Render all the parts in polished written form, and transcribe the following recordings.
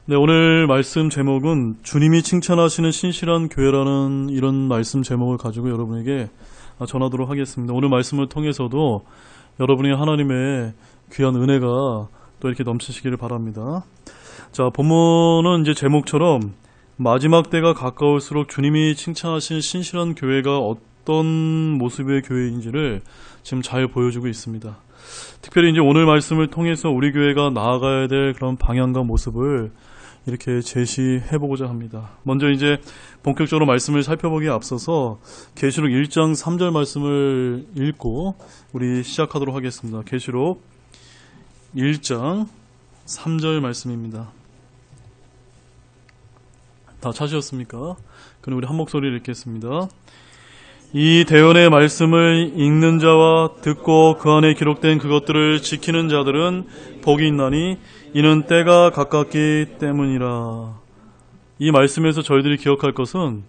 네, 오늘 말씀 제목은 주님이 칭찬하시는 신실한 교회라는 이런 말씀 제목을 가지고 여러분에게 전하도록 하겠습니다. 오늘 말씀을 통해서도 여러분이 하나님의 귀한 은혜가 또 이렇게 넘치시기를 바랍니다. 자, 본문은 이제 제목처럼 마지막 때가 가까울수록 주님이 칭찬하신 신실한 교회가 어떤 모습의 교회인지를 지금 잘 보여주고 있습니다. 특별히 이제 오늘 말씀을 통해서 우리 교회가 나아가야 될 그런 방향과 모습을 이렇게 제시해보고자 합니다. 먼저 이제 본격적으로 말씀을 살펴보기에 앞서서 계시록 1장 3절 말씀을 읽고 우리 시작하도록 하겠습니다. 계시록 1장 3절 말씀입니다. 다 찾으셨습니까? 그럼 우리 한 목소리를 읽겠습니다. 이 대언의 말씀을 읽는 자와 듣고 그 안에 기록된 그것들을 지키는 자들은 복이 있나니 이는 때가 가깝기 때문이라. 이 말씀에서 저희들이 기억할 것은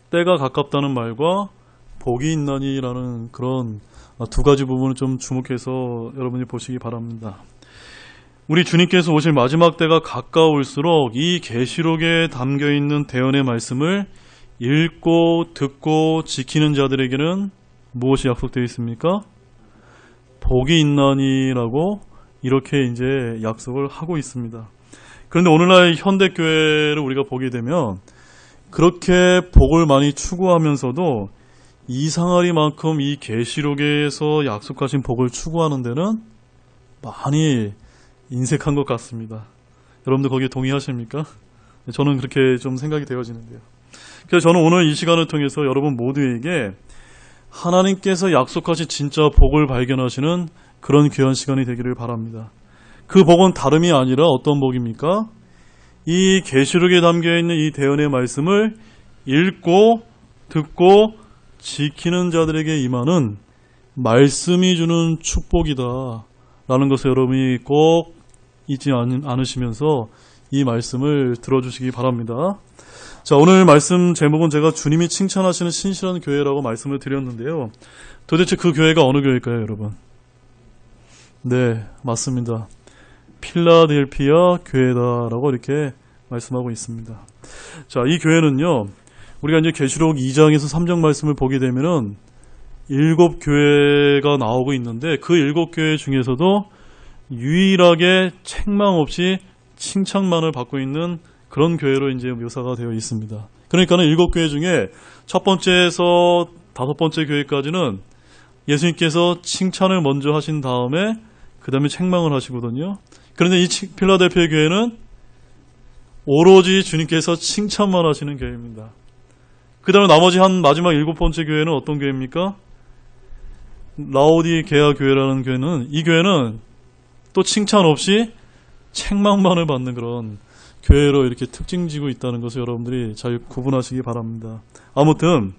때가 가깝다는 말과 복이 있나니라는 그런 두 가지 부분을 좀 주목해서 여러분이 보시기 바랍니다. 우리 주님께서 오실 마지막 때가 가까울수록 이 계시록에 담겨있는 대언의 말씀을 읽고 듣고 지키는 자들에게는 무엇이 약속되어 있습니까? 복이 있나니라고 이렇게 이제 약속을 하고 있습니다. 그런데 오늘날 현대교회를 우리가 보게 되면 그렇게 복을 많이 추구하면서도 이상하리만큼 이 계시록에서 약속하신 복을 추구하는 데는 많이 인색한 것 같습니다. 여러분들 거기에 동의하십니까? 저는 그렇게 좀 생각이 되어지는데요. 그래서 저는 오늘 이 시간을 통해서 여러분 모두에게 하나님께서 약속하신 진짜 복을 발견하시는 그런 귀한 시간이 되기를 바랍니다. 그 복은 다름이 아니라 어떤 복입니까? 이 계시록에 담겨있는 이 대언의 말씀을 읽고 듣고 지키는 자들에게 임하는 말씀이 주는 축복이다 라는 것을 여러분이 꼭 잊지 않으시면서 이 말씀을 들어주시기 바랍니다. 자, 오늘 말씀 제목은 제가 주님이 칭찬하시는 신실한 교회라고 말씀을 드렸는데요. 도대체 그 교회가 어느 교회일까요, 여러분? 네, 맞습니다. 필라델피아 교회다라고 이렇게 말씀하고 있습니다. 자, 이 교회는요, 우리가 이제 계시록 2장에서 3장 말씀을 보게 되면은 7교회가 나오고 있는데 그 7교회 중에서도 유일하게 책망 없이 칭찬만을 받고 있는 그런 교회로 이제 묘사가 되어 있습니다. 그러니까는 7교회 중에 첫 번째에서 5번째 교회까지는 예수님께서 칭찬을 먼저 하신 다음에 그 다음에 책망을 하시거든요. 그런데 이 필라델피아 교회는 오로지 주님께서 칭찬만 하시는 교회입니다. 그 다음에 나머지 한 마지막 7번째 교회는 어떤 교회입니까? 라오디게아 교회라는 교회는 이 교회는 또 칭찬 없이 책망만을 받는 그런 교회로 이렇게 특징지고 있다는 것을 여러분들이 잘 구분하시기 바랍니다. 아무튼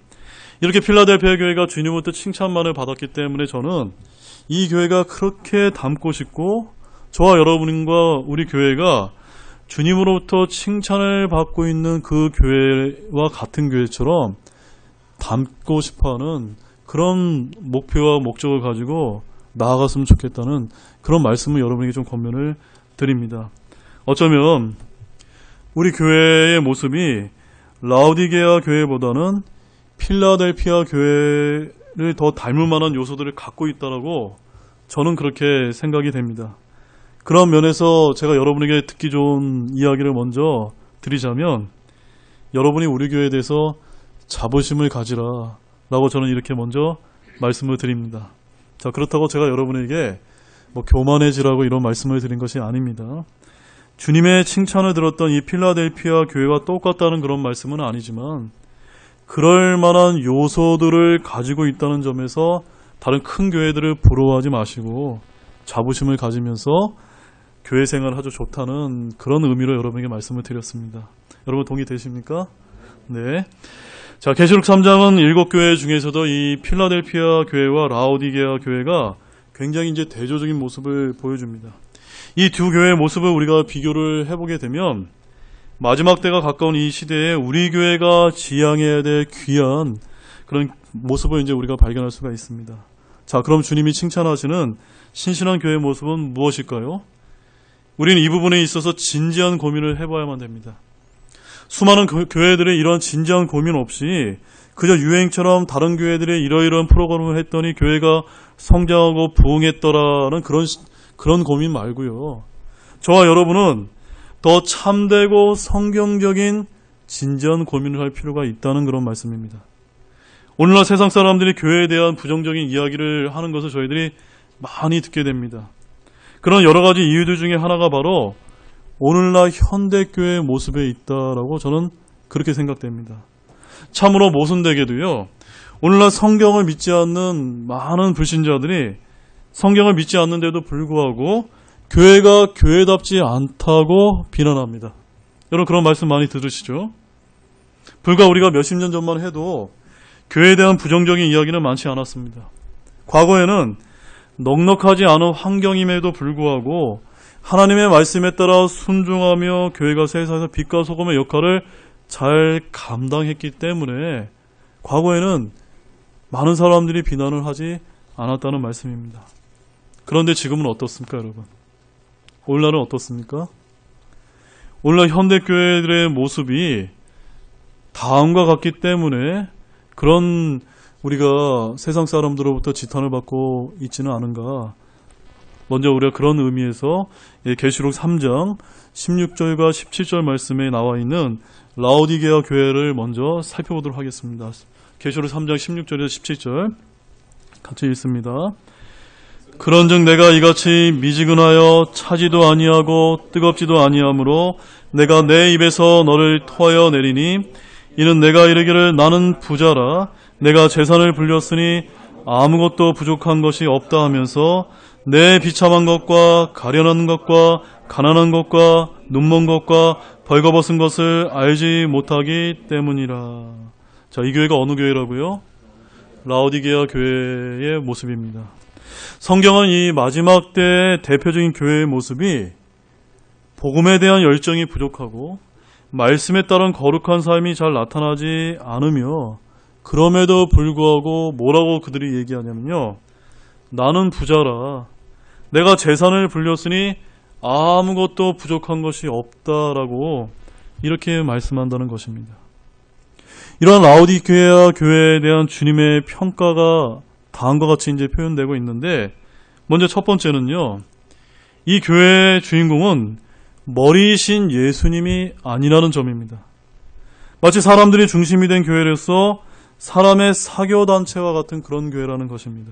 이렇게 필라델피아 교회가 주님으로부터 칭찬만을 받았기 때문에 저는 이 교회가 그렇게 닮고 싶고 저와 여러분과 우리 교회가 주님으로부터 칭찬을 받고 있는 그 교회와 같은 교회처럼 닮고 싶어하는 그런 목표와 목적을 가지고 나아갔으면 좋겠다는 그런 말씀을 여러분에게 좀 권면을 드립니다. 어쩌면 우리 교회의 모습이 라오디게아 교회보다는 필라델피아 교회를 더 닮을 만한 요소들을 갖고 있다라고 저는 그렇게 생각이 됩니다. 그런 면에서 제가 여러분에게 듣기 좋은 이야기를 먼저 드리자면 여러분이 우리 교회에 대해서 자부심을 가지라 라고 저는 이렇게 먼저 말씀을 드립니다. 자, 그렇다고 제가 여러분에게 교만해지라고 이런 말씀을 드린 것이 아닙니다. 주님의 칭찬을 들었던 이 필라델피아 교회와 똑같다는 그런 말씀은 아니지만 그럴 만한 요소들을 가지고 있다는 점에서 다른 큰 교회들을 부러워하지 마시고 자부심을 가지면서 교회 생활 아주 좋다는 그런 의미로 여러분에게 말씀을 드렸습니다. 여러분 동의되십니까? 네. 자, 계시록 3장은 7교회 중에서도 이 필라델피아 교회와 라오디게아 교회가 굉장히 이제 대조적인 모습을 보여줍니다. 이 두 교회의 모습을 우리가 비교를 해보게 되면 마지막 때가 가까운 이 시대에 우리 교회가 지향해야 될 귀한 그런 모습을 이제 우리가 발견할 수가 있습니다. 자, 그럼 주님이 칭찬하시는 신실한 교회의 모습은 무엇일까요? 우리는 이 부분에 있어서 진지한 고민을 해봐야만 됩니다. 수많은 교회들의 이런 진지한 고민 없이 그저 유행처럼 다른 교회들의 이러이러한 프로그램을 했더니 교회가 성장하고 부흥했더라는 그런 고민 말고요. 저와 여러분은 더 참되고 성경적인 진지한 고민을 할 필요가 있다는 그런 말씀입니다. 오늘날 세상 사람들이 교회에 대한 부정적인 이야기를 하는 것을 저희들이 많이 듣게 됩니다. 그런 여러 가지 이유들 중에 하나가 바로 오늘날 현대교회의 모습에 있다라고 저는 그렇게 생각됩니다. 참으로 모순되게도요. 오늘날 성경을 믿지 않는 많은 불신자들이 성경을 믿지 않는데도 불구하고 교회가 교회답지 않다고 비난합니다. 여러분 그런 말씀 많이 들으시죠? 불과 우리가 몇십 년 전만 해도 교회에 대한 부정적인 이야기는 많지 않았습니다. 과거에는 넉넉하지 않은 환경임에도 불구하고 하나님의 말씀에 따라 순종하며 교회가 세상에서 빛과 소금의 역할을 잘 감당했기 때문에 과거에는 많은 사람들이 비난을 하지 않았다는 말씀입니다. 그런데 지금은 어떻습니까, 여러분? 오늘날은 어떻습니까? 오늘날 현대교회들의 모습이 다음과 같기 때문에 그런 우리가 세상 사람들로부터 지탄을 받고 있지는 않은가. 먼저 우리가 그런 의미에서 계시록 3장 16절과 17절 말씀에 나와 있는 라오디게아 교회를 먼저 살펴보도록 하겠습니다. 계시록 3장 16절에서 17절 같이 읽습니다. 그런즉 내가 이같이 미지근하여 차지도 아니하고 뜨겁지도 아니하므로 내가 내 입에서 너를 토하여 내리니 이는 내가 이르기를 나는 부자라 내가 재산을 불렸으니 아무것도 부족한 것이 없다 하면서 내 비참한 것과 가련한 것과 가난한 것과 눈먼 것과 벌거벗은 것을 알지 못하기 때문이라. 자, 이 교회가 어느 교회라고요? 라오디게아 교회의 모습입니다. 성경은 이 마지막 때의 대표적인 교회의 모습이 복음에 대한 열정이 부족하고 말씀에 따른 거룩한 삶이 잘 나타나지 않으며 그럼에도 불구하고 뭐라고 그들이 얘기하냐면요. 나는 부자라. 내가 재산을 불렸으니 아무것도 부족한 것이 없다라고 이렇게 말씀한다는 것입니다. 이러한 라오디게아 교회에 대한 주님의 평가가 다음과 같이 이제 표현되고 있는데 먼저 첫 번째는요. 이 교회의 주인공은 머리이신 예수님이 아니라는 점입니다. 마치 사람들이 중심이 된 교회로서 사람의 사교단체와 같은 그런 교회라는 것입니다.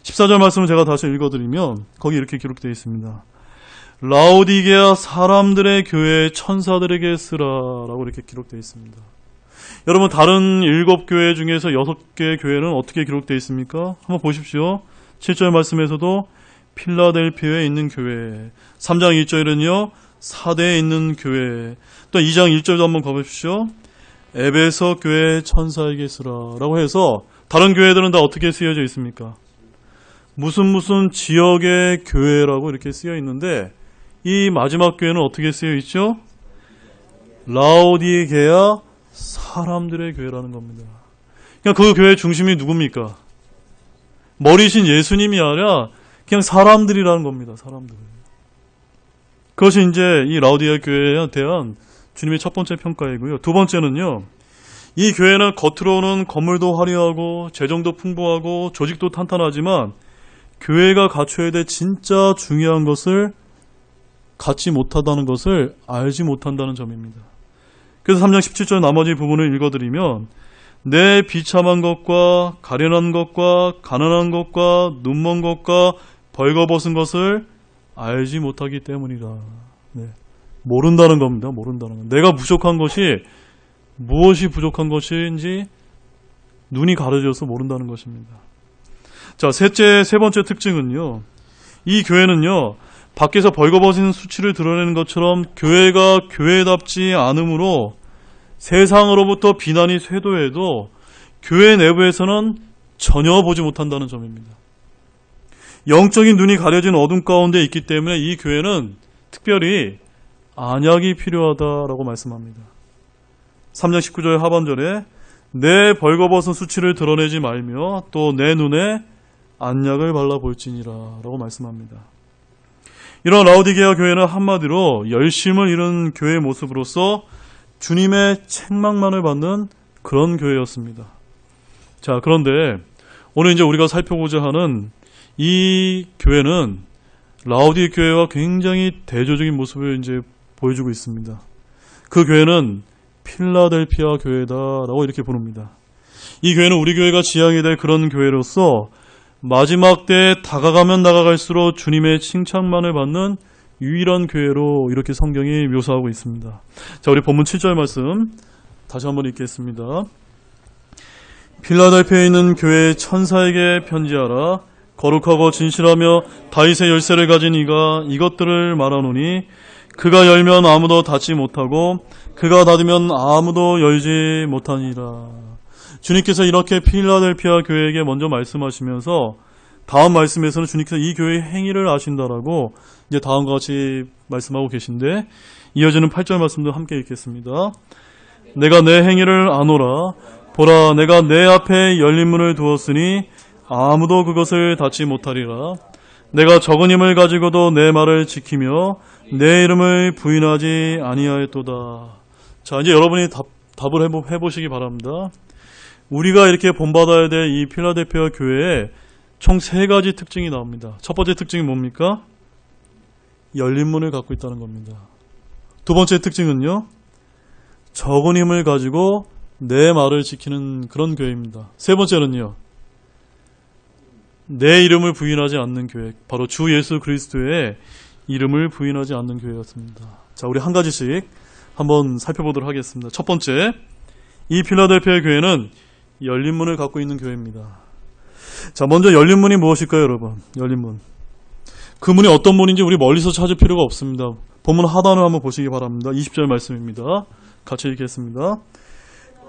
14절 말씀을 제가 다시 읽어드리면 거기 이렇게 기록되어 있습니다. 라오디게아 사람들의 교회 천사들에게 쓰라라고 이렇게 기록되어 있습니다. 여러분 다른 7교회 중에서 6개의 교회는 어떻게 기록되어 있습니까? 한번 보십시오. 7절 말씀에서도 필라델피아에 있는 교회, 3장 1절은요 사대에 있는 교회, 또 2장 1절도 한번 가보십시오. 에베소 교회 천사에게 쓰라라고 해서 다른 교회들은 다 어떻게 쓰여져 있습니까? 무슨 지역의 교회라고 이렇게 쓰여 있는데 이 마지막 교회는 어떻게 쓰여 있죠? 라오디게아 사람들의 교회라는 겁니다. 그냥 그 교회의 중심이 누굽니까? 머리신 예수님이 아니라 그냥 사람들이라는 겁니다. 사람들. 그것이 이제 이 라오디게아 교회에 대한 주님의 첫 번째 평가이고요. 두 번째는요. 이 교회는 겉으로는 건물도 화려하고 재정도 풍부하고 조직도 탄탄하지만 교회가 갖춰야 될 진짜 중요한 것을 갖지 못하다는 것을 알지 못한다는 점입니다. 그래서 3장 17절 나머지 부분을 읽어드리면 내 비참한 것과 가련한 것과 가난한 것과 눈먼 것과 벌거벗은 것을 알지 못하기 때문이라. 네. 모른다는 겁니다. 모른다는 것. 내가 부족한 것이 무엇이 부족한 것인지 눈이 가려져서 모른다는 것입니다. 자, 세 번째 특징은요. 이 교회는요. 밖에서 벌거벗은 수치를 드러내는 것처럼 교회가 교회답지 않으므로 세상으로부터 비난이 쇄도해도 교회 내부에서는 전혀 보지 못한다는 점입니다. 영적인 눈이 가려진 어둠 가운데 있기 때문에 이 교회는 특별히 안약이 필요하다라고 말씀합니다. 3장 19절 하반절에 내 벌거벗은 수치를 드러내지 말며 또 내 눈에 안약을 발라볼지니라 라고 말씀합니다. 이런 라오디게아 교회는 한마디로 열심을 잃은 교회의 모습으로서 주님의 책망만을 받는 그런 교회였습니다. 자, 그런데 오늘 이제 우리가 살펴보자 하는 이 교회는 라오디 교회와 굉장히 대조적인 모습을 이제 보여주고 있습니다. 그 교회는 필라델피아 교회다라고 이렇게 부릅니다. 이 교회는 우리 교회가 지향이 될 그런 교회로서 마지막 때에 다가가면 나아갈수록 주님의 칭찬만을 받는 유일한 교회로 이렇게 성경이 묘사하고 있습니다. 자, 우리 본문 7절 말씀 다시 한번 읽겠습니다. 필라델피아에 있는 교회의 천사에게 편지하라. 거룩하고 진실하며 다윗의 열쇠를 가진 이가 이것들을 말하노니 그가 열면 아무도 닫지 못하고 그가 닫으면 아무도 열지 못하니라. 주님께서 이렇게 필라델피아 교회에게 먼저 말씀하시면서 다음 말씀에서는 주님께서 이 교회의 행위를 아신다라고 이제 다음과 같이 말씀하고 계신데, 이어지는 8절 말씀도 함께 읽겠습니다. 내가 내 행위를 아노라. 보라, 내가 내 앞에 열린 문을 두었으니 아무도 그것을 닫지 못하리라. 내가 적은 힘을 가지고도 내 말을 지키며 내 이름을 부인하지 아니하였도다. 자, 이제 여러분이 답을 해보시기 바랍니다. 우리가 이렇게 본받아야 될 이 필라델피아 교회에 총 3가지 특징이 나옵니다. 첫 번째 특징이 뭡니까? 열린 문을 갖고 있다는 겁니다. 두 번째 특징은요, 적은 힘을 가지고 내 말을 지키는 그런 교회입니다. 세 번째는요, 내 이름을 부인하지 않는 교회, 바로 주 예수 그리스도의 이름을 부인하지 않는 교회였습니다. 자, 우리 한 가지씩 한번 살펴보도록 하겠습니다. 첫 번째, 이 필라델피아 교회는 열린 문을 갖고 있는 교회입니다. 자, 먼저 열린 문이 무엇일까요, 여러분? 열린 문. 그 문이 어떤 문인지 우리 멀리서 찾을 필요가 없습니다. 본문 하단을 한번 보시기 바랍니다. 20절 말씀입니다. 같이 읽겠습니다.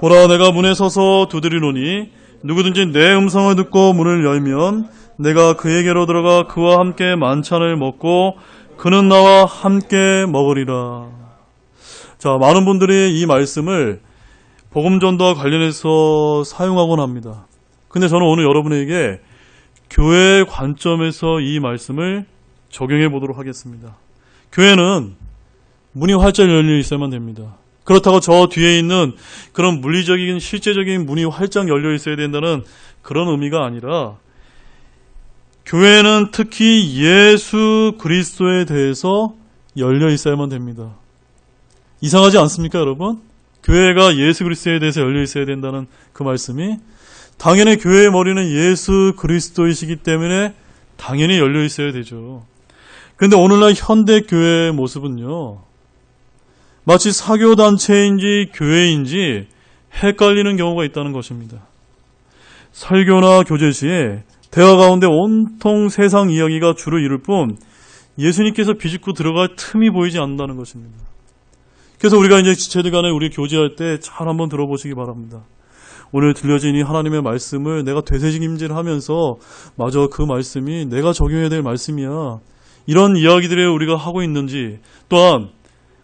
보라, 내가 문에 서서 두드리노니 누구든지 내 음성을 듣고 문을 열면 내가 그에게로 들어가 그와 함께 만찬을 먹고 그는 나와 함께 먹으리라. 자, 많은 분들이 이 말씀을 복음전도와 관련해서 사용하곤 합니다. 근데 저는 오늘 여러분에게 교회의 관점에서 이 말씀을 적용해 보도록 하겠습니다. 교회는 문이 활짝 열려 있어야만 됩니다. 그렇다고 저 뒤에 있는 그런 물리적인 실제적인 문이 활짝 열려 있어야 된다는 그런 의미가 아니라, 교회는 특히 예수 그리스도에 대해서 열려 있어야만 됩니다. 이상하지 않습니까, 여러분? 교회가 예수 그리스도에 대해서 열려 있어야 된다는 그 말씀이, 당연히 교회의 머리는 예수 그리스도이시기 때문에 당연히 열려 있어야 되죠. 그런데 오늘날 현대 교회의 모습은요, 마치 사교단체인지 교회인지 헷갈리는 경우가 있다는 것입니다. 설교나 교제 시에 대화 가운데 온통 세상 이야기가 주로 이룰 뿐 예수님께서 비집고 들어갈 틈이 보이지 않는다는 것입니다. 그래서 우리가 이제 지체들 간에 우리 교제할 때 잘 한번 들어보시기 바랍니다. 오늘 들려진 이 하나님의 말씀을 내가 되새김질하면서 마저 그 말씀이 내가 적용해야 될 말씀이야, 이런 이야기들을 우리가 하고 있는지, 또한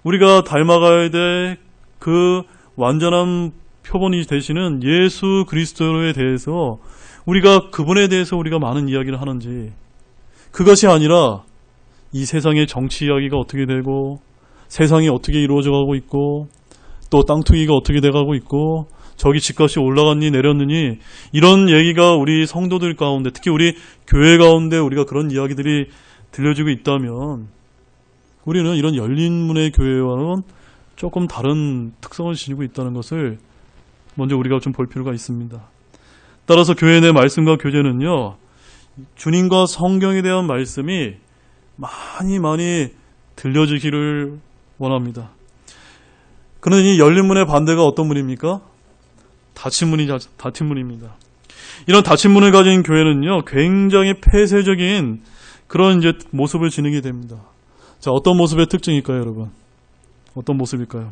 우리가 닮아가야 될 그 완전한 표본이 되시는 예수 그리스도에 대해서 우리가 그분에 대해서 우리가 많은 이야기를 하는지, 그것이 아니라 이 세상의 정치 이야기가 어떻게 되고 세상이 어떻게 이루어져 가고 있고 또 땅 투기가 어떻게 돼가고 있고 저기 집값이 올라갔니 내렸느니, 이런 얘기가 우리 성도들 가운데, 특히 우리 교회 가운데 우리가 그런 이야기들이 들려지고 있다면 우리는 이런 열린 문의 교회와는 조금 다른 특성을 지니고 있다는 것을 먼저 우리가 좀 볼 필요가 있습니다. 따라서 교회 내 말씀과 교제는요, 주님과 성경에 대한 말씀이 많이 들려지기를 원합니다. 그런데 이 열린 문의 반대가 어떤 문입니까? 닫힌 문입니다. 이런 닫힌 문을 가진 교회는요, 굉장히 폐쇄적인 그런 이제 모습을 지니게 됩니다. 자, 어떤 모습의 특징일까요, 여러분? 어떤 모습일까요?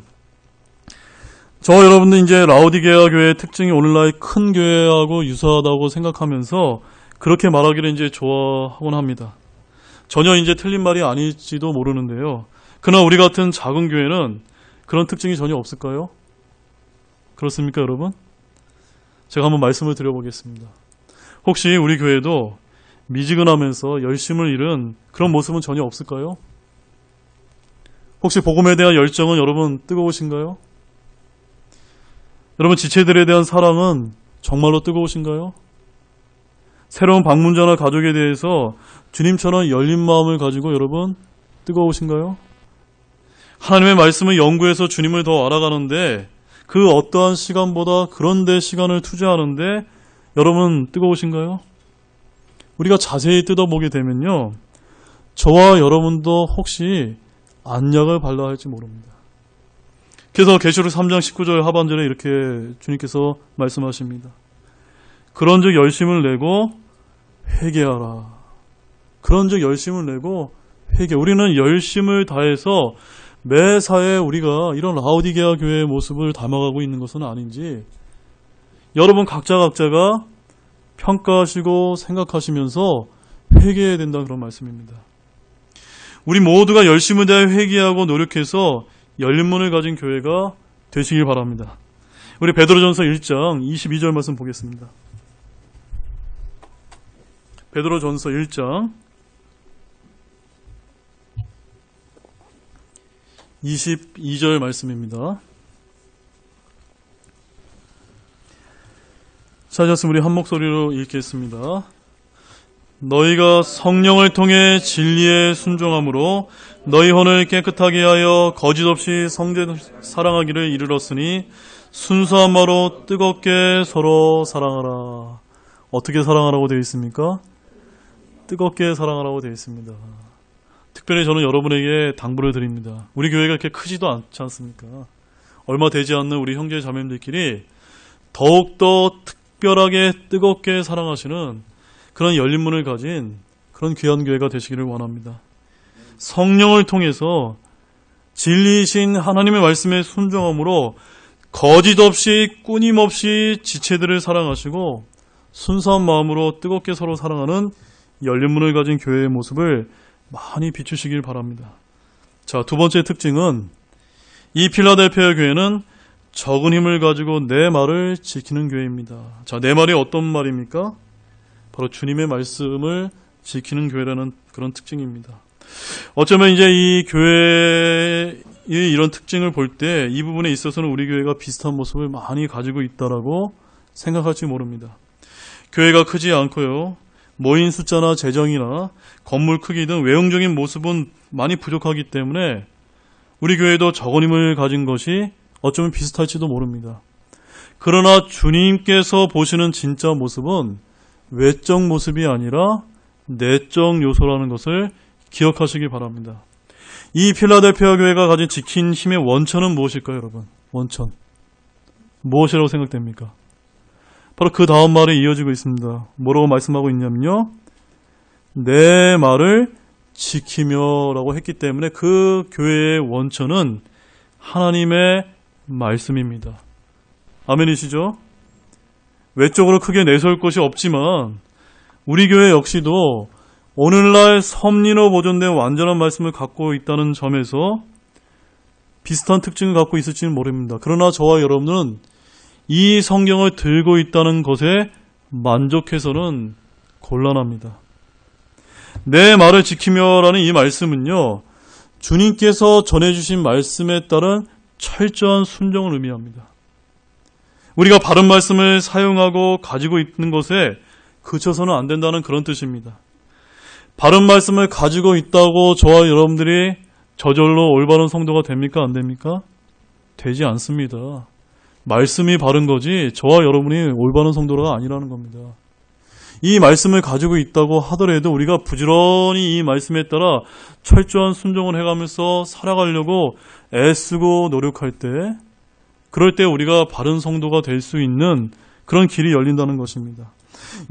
여러분들 이제 라오디게아 교회의 특징이 오늘날 큰 교회하고 유사하다고 생각하면서 그렇게 말하기를 이제 좋아하곤 합니다. 전혀 이제 틀린 말이 아닐지도 모르는데요. 그러나 우리 같은 작은 교회는 그런 특징이 전혀 없을까요? 그렇습니까, 여러분? 제가 한번 말씀을 드려보겠습니다. 혹시 우리 교회도 미지근하면서 열심을 잃은 그런 모습은 전혀 없을까요? 혹시 복음에 대한 열정은 여러분 뜨거우신가요? 여러분 지체들에 대한 사랑은 정말로 뜨거우신가요? 새로운 방문자나 가족에 대해서 주님처럼 열린 마음을 가지고 여러분 뜨거우신가요? 하나님의 말씀을 연구해서 주님을 더 알아가는데 그 어떠한 시간보다 그런 데 시간을 투자하는데 여러분 뜨거우신가요? 우리가 자세히 뜯어보게 되면요, 저와 여러분도 혹시 안약을 발라야 할지 모릅니다. 그래서 계시록 3장 19절 하반절에 이렇게 주님께서 말씀하십니다. 그런즉 열심을 내고 회개하라. 그런즉 열심을 내고 회개. 우리는 열심을 다해서 매사에 우리가 이런 라오디게아 교회의 모습을 담아가고 있는 것은 아닌지 여러분 각자가 평가하시고 생각하시면서 회개해야 된다, 그런 말씀입니다. 우리 모두가 열심을 다해 회개하고 노력해서 열린 문을 가진 교회가 되시길 바랍니다. 우리 베드로전서 1장 22절 말씀 보겠습니다. 베드로전서 1장 22절 말씀입니다. 찾았으면 우리 한 목소리로 읽겠습니다. 너희가 성령을 통해 진리에 순종함으로 너희 혼을 깨끗하게 하여 거짓없이 성제 사랑하기를 이르렀으니 순수한 마로 뜨겁게 서로 사랑하라. 어떻게 사랑하라고 되어 있습니까? 뜨겁게 사랑하라고 되어 있습니다. 특별히 저는 여러분에게 당부를 드립니다. 우리 교회가 이렇게 크지도 않지 않습니까? 얼마 되지 않는 우리 형제 자매님들끼리 더욱더 특별하게 뜨겁게 사랑하시는 그런 열린 문을 가진 그런 귀한 교회가 되시기를 원합니다. 성령을 통해서 진리이신 하나님의 말씀에 순종함으로 거짓 없이 끊임없이 지체들을 사랑하시고 순수한 마음으로 뜨겁게 서로 사랑하는 열린 문을 가진 교회의 모습을 많이 비추시길 바랍니다. 자, 두 번째 특징은 이 필라델피아 교회는 적은 힘을 가지고 내 말을 지키는 교회입니다. 자, 내 말이 어떤 말입니까? 바로 주님의 말씀을 지키는 교회라는 그런 특징입니다. 어쩌면 이제 이 교회의 이런 특징을 볼 때 이 부분에 있어서는 우리 교회가 비슷한 모습을 많이 가지고 있다라고 생각할지 모릅니다. 교회가 크지 않고요, 모인 숫자나 재정이나 건물 크기 등 외형적인 모습은 많이 부족하기 때문에 우리 교회도 적은 힘을 가진 것이 어쩌면 비슷할지도 모릅니다. 그러나 주님께서 보시는 진짜 모습은 외적 모습이 아니라 내적 요소라는 것을 기억하시기 바랍니다. 이 필라델피아 교회가 가진 지킨 힘의 원천은 무엇일까요, 여러분? 원천. 무엇이라고 생각됩니까? 바로 그 다음 말에 이어지고 있습니다. 뭐라고 말씀하고 있냐면요, 내 말을 지키며 라고 했기 때문에 그 교회의 원천은 하나님의 말씀입니다. 아멘이시죠? 외적으로 크게 내세울 것이 없지만 우리 교회 역시도 오늘날 섭리로 보존된 완전한 말씀을 갖고 있다는 점에서 비슷한 특징을 갖고 있을지는 모릅니다. 그러나 저와 여러분은 이 성경을 들고 있다는 것에 만족해서는 곤란합니다. 내 말을 지키며라는 이 말씀은요, 주님께서 전해주신 말씀에 따른 철저한 순종을 의미합니다. 우리가 바른 말씀을 사용하고 가지고 있는 것에 그쳐서는 안 된다는 그런 뜻입니다. 바른 말씀을 가지고 있다고 저와 여러분들이 저절로 올바른 성도가 됩니까? 안 됩니까? 되지 않습니다. 말씀이 바른 거지 저와 여러분이 올바른 성도가 아니라는 겁니다. 이 말씀을 가지고 있다고 하더라도 우리가 부지런히 이 말씀에 따라 철저한 순종을 해가면서 살아가려고 애쓰고 노력할 때, 그럴 때 우리가 바른 성도가 될 수 있는 그런 길이 열린다는 것입니다.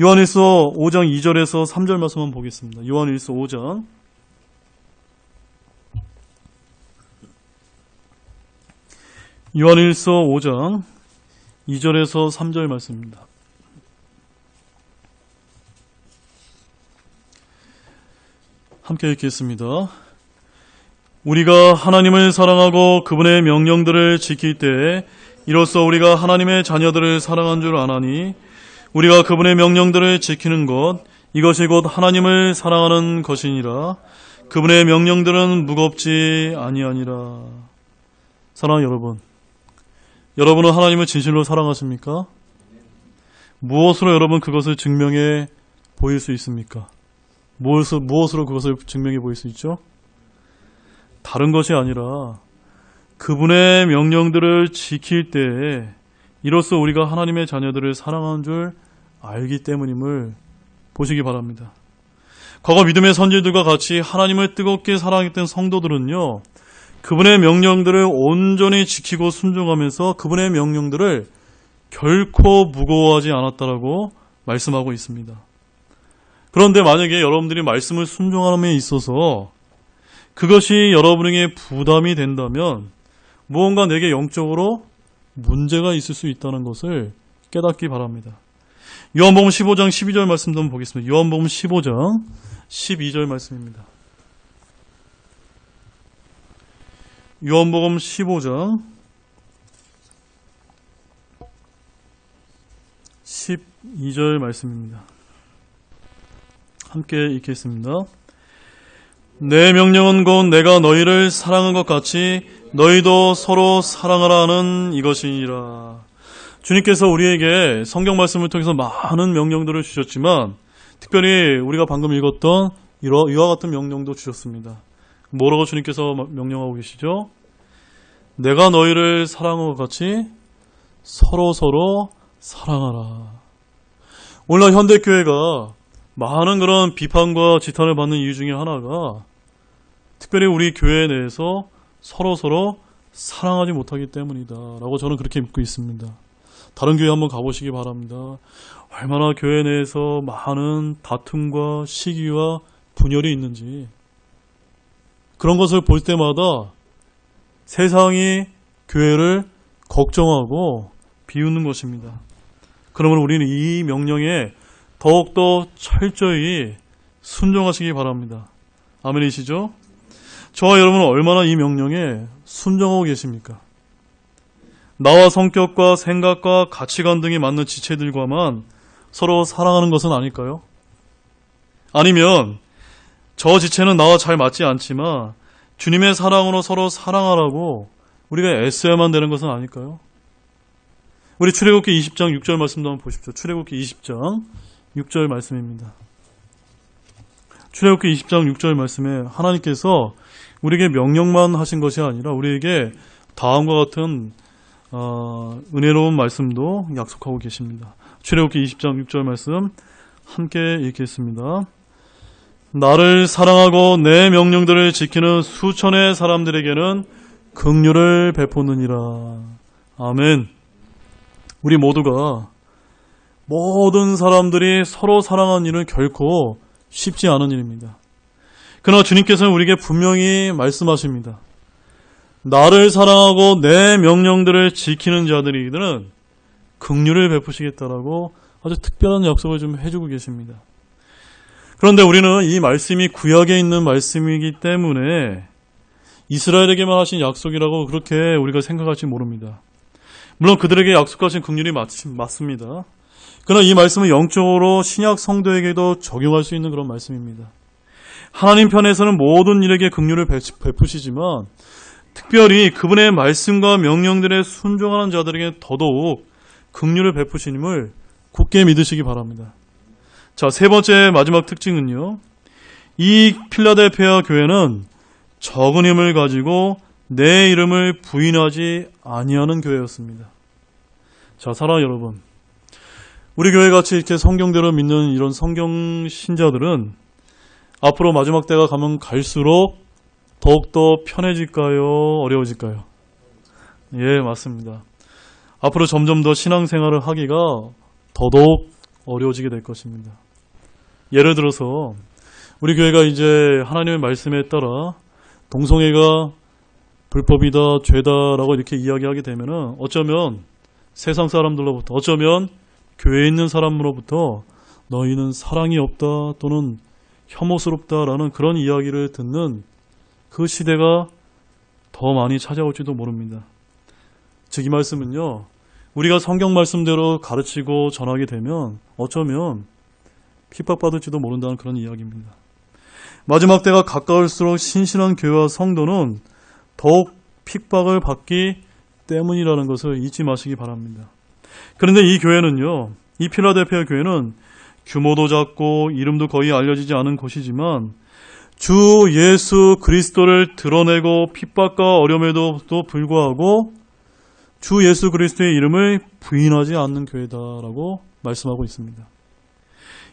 요한일서 5장 2절에서 3절 말씀만 보겠습니다. 요한일서 5장 2절에서 3절 말씀입니다. 함께 읽겠습니다. 우리가 하나님을 사랑하고 그분의 명령들을 지킬 때에 이로써 우리가 하나님의 자녀들을 사랑한 줄 아나니, 우리가 그분의 명령들을 지키는 것, 이것이 곧 하나님을 사랑하는 것이니라. 그분의 명령들은 무겁지 아니하니라. 사랑하는 여러분, 여러분은 하나님을 진실로 사랑하십니까? 무엇으로 여러분 그것을 증명해 보일 수 있습니까? 무엇으로 그것을 증명해 보일 수 있죠? 다른 것이 아니라 그분의 명령들을 지킬 때에 이로써 우리가 하나님의 자녀들을 사랑하는 줄 알기 때문임을 보시기 바랍니다. 과거 믿음의 선지들과 같이 하나님을 뜨겁게 사랑했던 성도들은요, 그분의 명령들을 온전히 지키고 순종하면서 그분의 명령들을 결코 무거워하지 않았다라고 말씀하고 있습니다. 그런데 만약에 여러분들이 말씀을 순종함에 있어서 그것이 여러분에게 부담이 된다면 무언가 내게 영적으로 문제가 있을 수 있다는 것을 깨닫기 바랍니다. 요한복음 15장 12절 말씀도 한번 보겠습니다. 요한복음 15장 12절 말씀입니다. 요한복음 15장 12절 말씀입니다. 함께 읽겠습니다. 내 명령은 곧 내가 너희를 사랑한 것 같이 너희도 서로 사랑하라 하는 이것이니라. 주님께서 우리에게 성경 말씀을 통해서 많은 명령들을 주셨지만 특별히 우리가 방금 읽었던 이와 같은 명령도 주셨습니다. 뭐라고 주님께서 명령하고 계시죠? 내가 너희를 사랑한 것 같이 서로 사랑하라. 오늘날 현대교회가 많은 그런 비판과 지탄을 받는 이유 중에 하나가 특별히 우리 교회 내에서 서로 사랑하지 못하기 때문이다 라고 저는 그렇게 믿고 있습니다. 다른 교회 한번 가보시기 바랍니다. 얼마나 교회 내에서 많은 다툼과 시기와 분열이 있는지 그런 것을 볼 때마다 세상이 교회를 걱정하고 비웃는 것입니다. 그러면 우리는 이 명령에 더욱더 철저히 순종하시기 바랍니다. 아멘이시죠? 저와 여러분은 얼마나 이 명령에 순종하고 계십니까? 나와 성격과 생각과 가치관 등이 맞는 지체들과만 서로 사랑하는 것은 아닐까요? 아니면 저 지체는 나와 잘 맞지 않지만 주님의 사랑으로 서로 사랑하라고 우리가 애써야만 되는 것은 아닐까요? 우리 출애굽기 20장 6절 말씀도 한번 보십시오. 출애굽기 20장 6절 말씀입니다. 출애굽기 20장 6절 말씀에 하나님께서 우리에게 명령만 하신 것이 아니라 우리에게 다음과 같은 은혜로운 말씀도 약속하고 계십니다. 출애굽기 20장 6절 말씀 함께 읽겠습니다. 나를 사랑하고 내 명령들을 지키는 수천의 사람들에게는 긍휼을 베푸느니라. 아멘. 우리 모두가 모든 사람들이 서로 사랑하는 일은 결코 쉽지 않은 일입니다. 그러나 주님께서는 우리에게 분명히 말씀하십니다. 나를 사랑하고 내 명령들을 지키는 자들에게는 긍휼을 베푸시겠다라고 아주 특별한 약속을 좀 해주고 계십니다. 그런데 우리는 이 말씀이 구약에 있는 말씀이기 때문에 이스라엘에게만 하신 약속이라고 그렇게 우리가 생각할지 모릅니다. 물론 그들에게 약속하신 긍휼이 맞습니다. 그러나 이 말씀은 영적으로 신약 성도에게도 적용할 수 있는 그런 말씀입니다. 하나님 편에서는 모든 일에게 긍휼을 베푸시지만 특별히 그분의 말씀과 명령들에 순종하는 자들에게 더더욱 긍휼을 베푸시님을 굳게 믿으시기 바랍니다. 자, 세 번째 마지막 특징은요. 이 필라델피아 교회는 적은 힘을 가지고 내 이름을 부인하지 아니하는 교회였습니다. 자, 사랑하는 여러분. 우리 교회같이 이렇게 성경대로 믿는 이런 성경 신자들은 앞으로 마지막 때가 가면 갈수록 더욱더 편해질까요? 어려워질까요? 예, 맞습니다. 앞으로 점점 더 신앙생활을 하기가 더더욱 어려워지게 될 것입니다. 예를 들어서 우리 교회가 이제 하나님의 말씀에 따라 동성애가 불법이다, 죄다라고 이렇게 이야기하게 되면은 어쩌면 세상 사람들로부터, 어쩌면 교회에 있는 사람으로부터 너희는 사랑이 없다 또는 혐오스럽다라는 그런 이야기를 듣는 그 시대가 더 많이 찾아올지도 모릅니다. 즉 이 말씀은요, 우리가 성경 말씀대로 가르치고 전하게 되면 어쩌면 핍박받을지도 모른다는 그런 이야기입니다. 마지막 때가 가까울수록 신실한 교회와 성도는 더욱 핍박을 받기 때문이라는 것을 잊지 마시기 바랍니다. 그런데 이 교회는요, 이 필라델피아 교회는 규모도 작고 이름도 거의 알려지지 않은 곳이지만 주 예수 그리스도를 드러내고 핍박과 어려움에도 불구하고 주 예수 그리스도의 이름을 부인하지 않는 교회다라고 말씀하고 있습니다.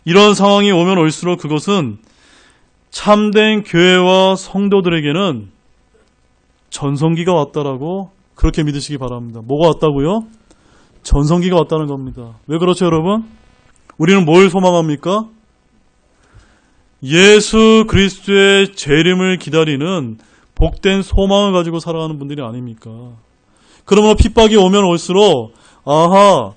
이런 상황이 오면 올수록 그것은 참된 교회와 성도들에게는 전성기가 왔다라고 그렇게 믿으시기 바랍니다. 뭐가 왔다고요? 전성기가 왔다는 겁니다. 왜 그렇죠, 여러분? 우리는 뭘 소망합니까? 예수 그리스도의 재림을 기다리는 복된 소망을 가지고 살아가는 분들이 아닙니까? 그러므로 핍박이 오면 올수록 아하,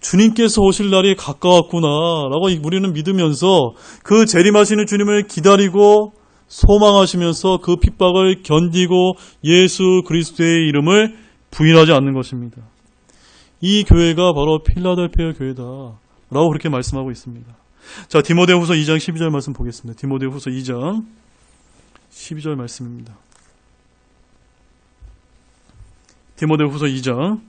주님께서 오실 날이 가까웠구나 라고 우리는 믿으면서 그 재림하시는 주님을 기다리고 소망하시면서 그 핍박을 견디고 예수 그리스도의 이름을 부인하지 않는 것입니다. 이 교회가 바로 필라델피아 교회다 라고 그렇게 말씀하고 있습니다. 자, 디모데후서 2장 12절 말씀 보겠습니다. 디모데후서 2장 12절 말씀입니다. 디모데후서 2장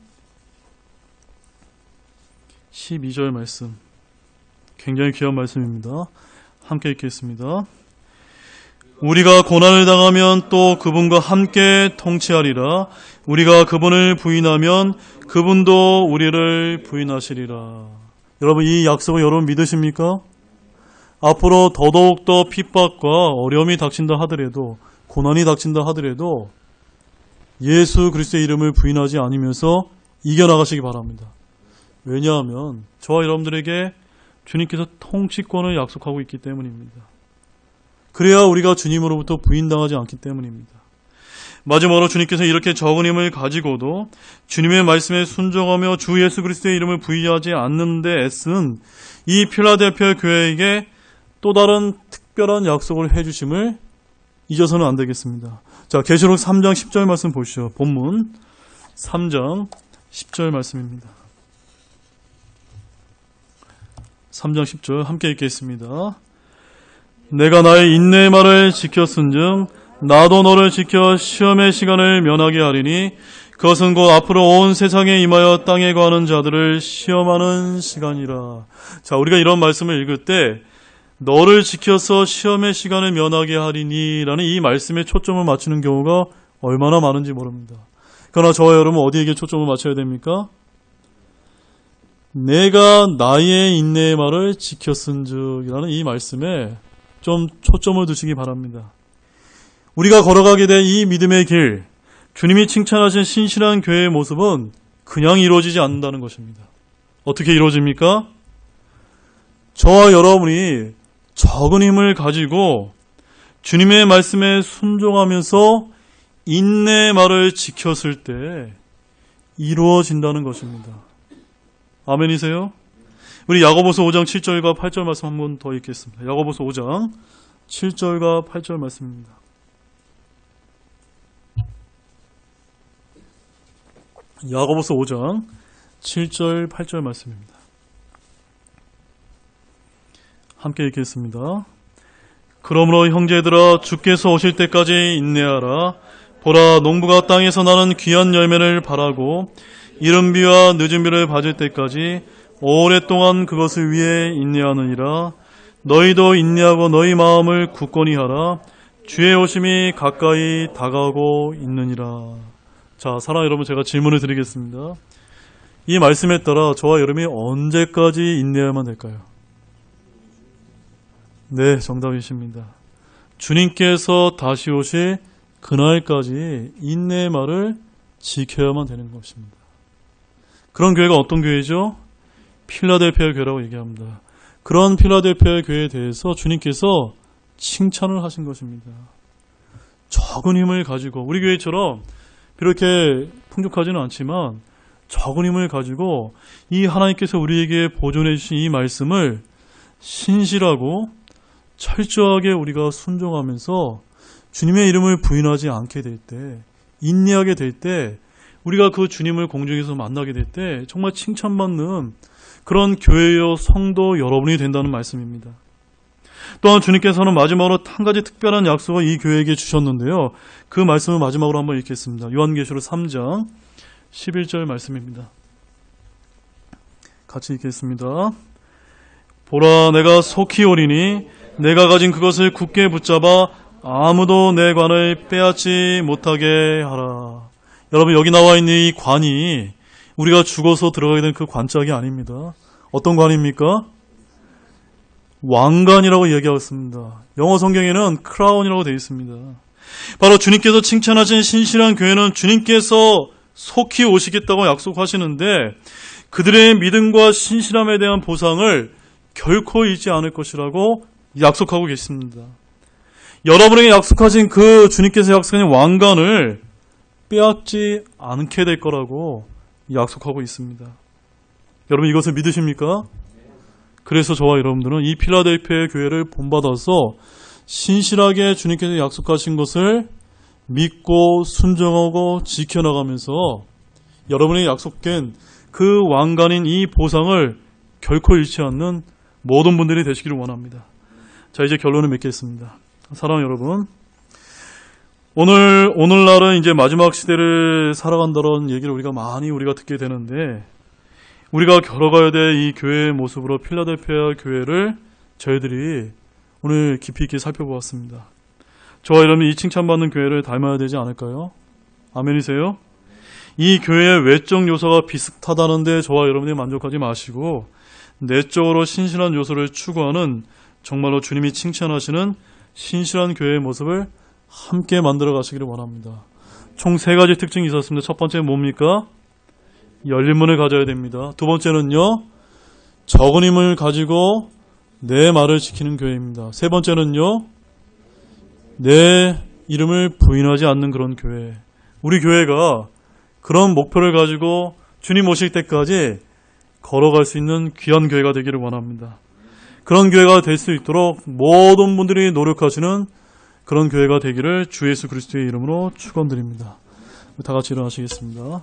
12절 말씀, 굉장히 귀한 말씀입니다. 함께 읽겠습니다. 우리가 고난을 당하면 또 그분과 함께 통치하리라. 우리가 그분을 부인하면 그분도 우리를 부인하시리라. 여러분, 이 약속을 여러분 믿으십니까? 앞으로 더더욱더 핍박과 어려움이 닥친다 하더라도, 고난이 닥친다 하더라도 예수 그리스도의 이름을 부인하지 않으면서 이겨나가시기 바랍니다. 왜냐하면 저와 여러분들에게 주님께서 통치권을 약속하고 있기 때문입니다. 그래야 우리가 주님으로부터 부인당하지 않기 때문입니다. 마지막으로 주님께서 이렇게 적은 힘을 가지고도 주님의 말씀에 순종하며 주 예수 그리스도의 이름을 부인하지 않는데 애쓴 이 필라델피아 교회에게 또 다른 특별한 약속을 해주심을 잊어서는 안 되겠습니다. 자, 계시록 3장 10절 말씀 보시죠. 본문 3장 10절 말씀입니다. 3장 10절 함께 읽겠습니다. 내가 나의 인내의 말을 지켰은즉 나도 너를 지켜 시험의 시간을 면하게 하리니 그것은 곧 앞으로 온 세상에 임하여 땅에 거하는 자들을 시험하는 시간이라. 자, 우리가 이런 말씀을 읽을 때 너를 지켜서 시험의 시간을 면하게 하리니 라는 이 말씀에 초점을 맞추는 경우가 얼마나 많은지 모릅니다. 그러나 저와 여러분 어디에게 초점을 맞춰야 됩니까? 내가 나의 인내의 말을 지켰은즉 이라는 이 말씀에 좀 초점을 두시기 바랍니다. 우리가 걸어가게 된 이 믿음의 길, 주님이 칭찬하신 신실한 교회의 모습은 그냥 이루어지지 않는다는 것입니다. 어떻게 이루어집니까? 저와 여러분이 적은 힘을 가지고 주님의 말씀에 순종하면서 인내의 말을 지켰을 때 이루어진다는 것입니다. 아멘이세요? 우리 야고보서 5장 7절과 8절 말씀 한 번 더 읽겠습니다. 야고보서 5장 7절과 8절 말씀입니다. 야고보서 5장 7절 8절 말씀입니다. 함께 읽겠습니다. 그러므로 형제들아 주께서 오실 때까지 인내하라. 보라, 농부가 땅에서 나는 귀한 열매를 바라고 이른 비와 늦은 비를 받을 때까지 오랫동안 그것을 위해 인내하느니라. 너희도 인내하고 너희 마음을 굳건히 하라. 주의 오심이 가까이 다가오고 있느니라. 자, 사랑하는 여러분, 제가 질문을 드리겠습니다. 이 말씀에 따라 저와 여러분이 언제까지 인내해야만 될까요? 네, 정답이십니다. 주님께서 다시 오실 그날까지 인내의 말을 지켜야만 되는 것입니다. 그런 교회가 어떤 교회죠? 필라델피아 교회라고 얘기합니다. 그런 필라델피아 교회에 대해서 주님께서 칭찬을 하신 것입니다. 적은 힘을 가지고, 우리 교회처럼 그렇게 풍족하지는 않지만 적은 힘을 가지고 이 하나님께서 우리에게 보존해 주신 이 말씀을 신실하고 철저하게 우리가 순종하면서 주님의 이름을 부인하지 않게 될 때, 인내하게 될 때, 우리가 그 주님을 공중에서 만나게 될 때 정말 칭찬받는 그런 교회요 성도 여러분이 된다는 말씀입니다. 또한 주님께서는 마지막으로 한 가지 특별한 약속을 이 교회에게 주셨는데요. 그 말씀을 마지막으로 한번 읽겠습니다. 요한계시록 3장 11절 말씀입니다. 같이 읽겠습니다. 보라, 내가 속히 오리니 내가 가진 그것을 굳게 붙잡아 아무도 내 관을 빼앗지 못하게 하라. 여러분, 여기 나와 있는 이 관이 우리가 죽어서 들어가게 된 그 관짝이 아닙니다. 어떤 관입니까? 왕관이라고 이야기하고 있습니다. 영어 성경에는 크라운이라고 되어 있습니다. 바로 주님께서 칭찬하신 신실한 교회는 주님께서 속히 오시겠다고 약속하시는데 그들의 믿음과 신실함에 대한 보상을 결코 잊지 않을 것이라고 약속하고 계십니다. 여러분에게 약속하신 그 주님께서 약속하신 왕관을 빼앗지 않게 될 거라고 약속하고 있습니다. 여러분, 이것을 믿으십니까? 그래서 저와 여러분들은 이 필라델피아 교회를 본받아서 신실하게 주님께서 약속하신 것을 믿고 순종하고 지켜나가면서 여러분에게 약속된 그 왕관인 이 보상을 결코 잃지 않는 모든 분들이 되시기를 원합니다. 자, 이제 결론을 맺겠습니다. 사랑하는 여러분, 오늘날은 이제 마지막 시대를 살아간다는 얘기를 우리가 듣게 되는데, 우리가 걸어가야 될 이 교회의 모습으로 필라델피아 교회를 저희들이 오늘 깊이 있게 살펴보았습니다. 저와 여러분이 이 칭찬받는 교회를 닮아야 되지 않을까요? 아멘이세요? 이 교회의 외적 요소가 비슷하다는데 저와 여러분이 만족하지 마시고 내적으로 신실한 요소를 추구하는 정말로 주님이 칭찬하시는 신실한 교회의 모습을 함께 만들어 가시기를 원합니다. 총 3가지 특징이 있었습니다. 첫 번째는 뭡니까? 열린 문을 가져야 됩니다. 두 번째는요, 적은 힘을 가지고 내 말을 지키는 교회입니다. 세 번째는요, 내 이름을 부인하지 않는 그런 교회. 우리 교회가 그런 목표를 가지고 주님 오실 때까지 걸어갈 수 있는 귀한 교회가 되기를 원합니다. 그런 교회가 될 수 있도록 모든 분들이 노력하시는 그런 교회가 되기를 주 예수 그리스도의 이름으로 축원드립니다. 다 같이 일어나시겠습니다.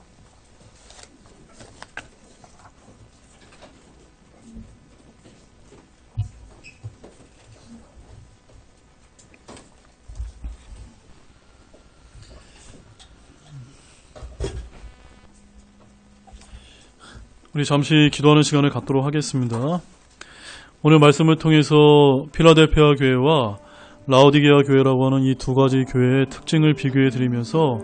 우리 잠시 기도하는 시간을 갖도록 하겠습니다. 오늘 말씀을 통해서 필라델피아 교회와 라오디게아 교회라고 하는 이 2가지 교회의 특징을 비교해 드리면서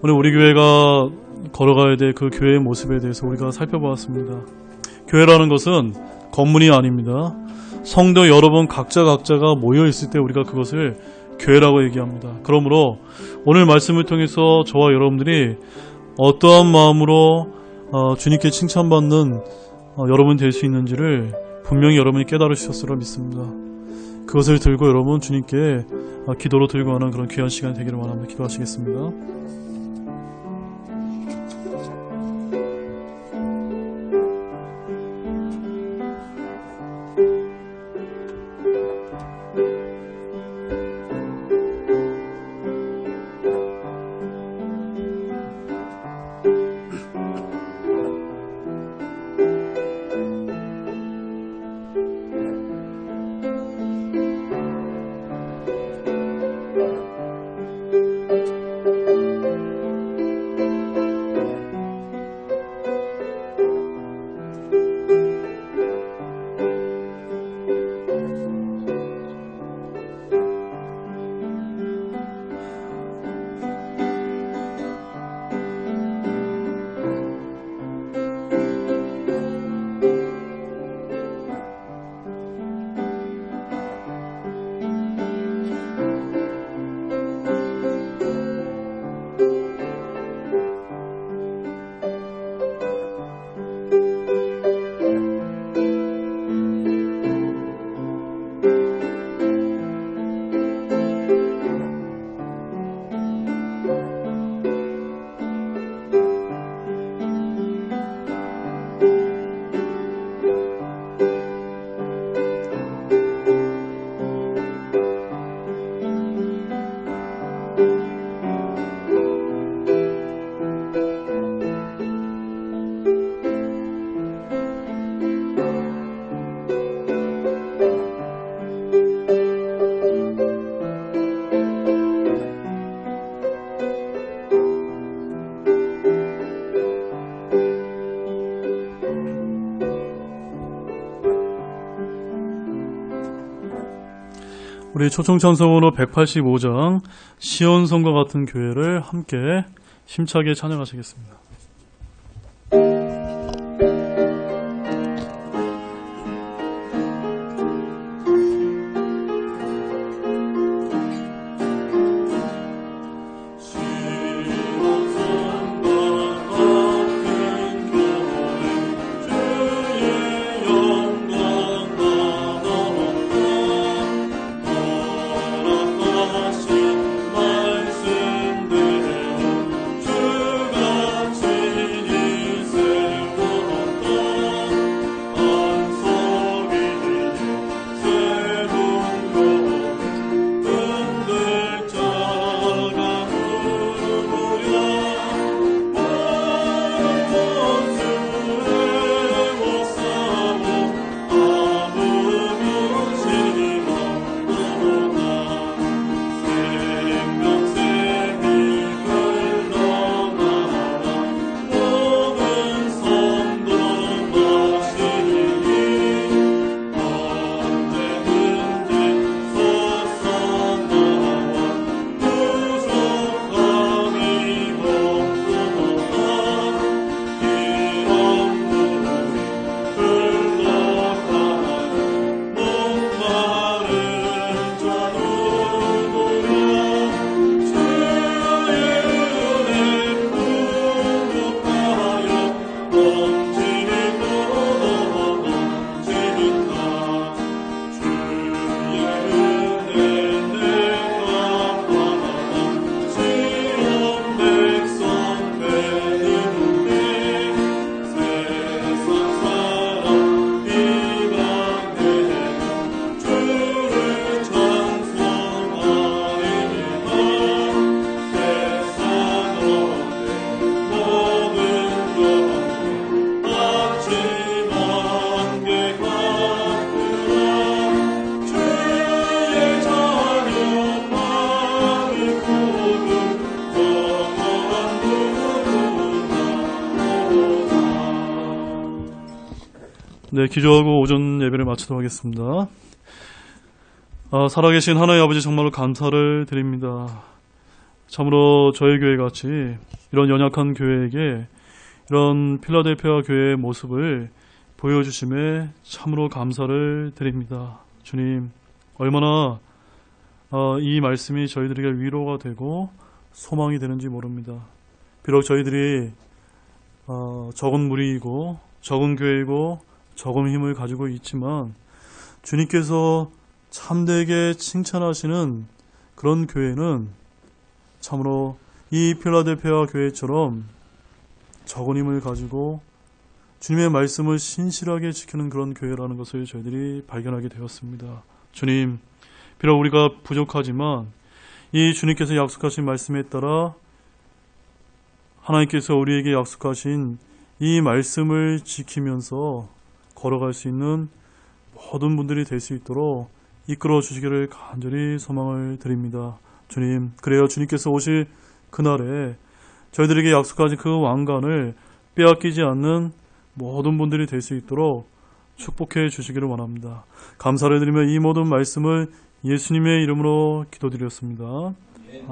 오늘 우리 교회가 걸어가야 될 그 교회의 모습에 대해서 우리가 살펴보았습니다. 교회라는 것은 건물이 아닙니다. 성도 여러분 각자가 모여 있을 때 우리가 그것을 교회라고 얘기합니다. 그러므로 오늘 말씀을 통해서 저와 여러분들이 어떠한 마음으로 주님께 칭찬받는 여러분 될 수 있는지를 분명히 여러분이 깨달으셨으리라 믿습니다. 그것을 들고 여러분 주님께 기도로 들고 하는 그런 귀한 시간이 되기를 원합니다. 기도하시겠습니다. 우리 초청찬송으로 185장 시온성과 같은 교회를 함께 힘차게 찬양하시겠습니다. 네, 기도하고 오전 예배를 마치도록 하겠습니다. 살아계신 하나님 아버지 정말로 감사를 드립니다. 참으로 저희 교회 같이 이런 연약한 교회에게 이런 필라델피아 교회의 모습을 보여주심에 참으로 감사를 드립니다. 주님, 얼마나 이 말씀이 저희들에게 위로가 되고 소망이 되는지 모릅니다. 비록 저희들이 적은 무리이고 적은 교회이고 적은 힘을 가지고 있지만 주님께서 참되게 칭찬하시는 그런 교회는 참으로 이 필라델피아 교회처럼 적은 힘을 가지고 주님의 말씀을 신실하게 지키는 그런 교회라는 것을 저희들이 발견하게 되었습니다. 주님, 비록 우리가 부족하지만 이 주님께서 약속하신 말씀에 따라 하나님께서 우리에게 약속하신 이 말씀을 지키면서 걸어갈 수 있는 모든 분들이 될 수 있도록 이끌어 주시기를 간절히 소망을 드립니다. 주님, 그래요 주님께서 오실 그날에 저희들에게 약속하신 그 왕관을 빼앗기지 않는 모든 분들이 될 수 있도록 축복해 주시기를 원합니다. 감사를 드리며 이 모든 말씀을 예수님의 이름으로 기도드렸습니다.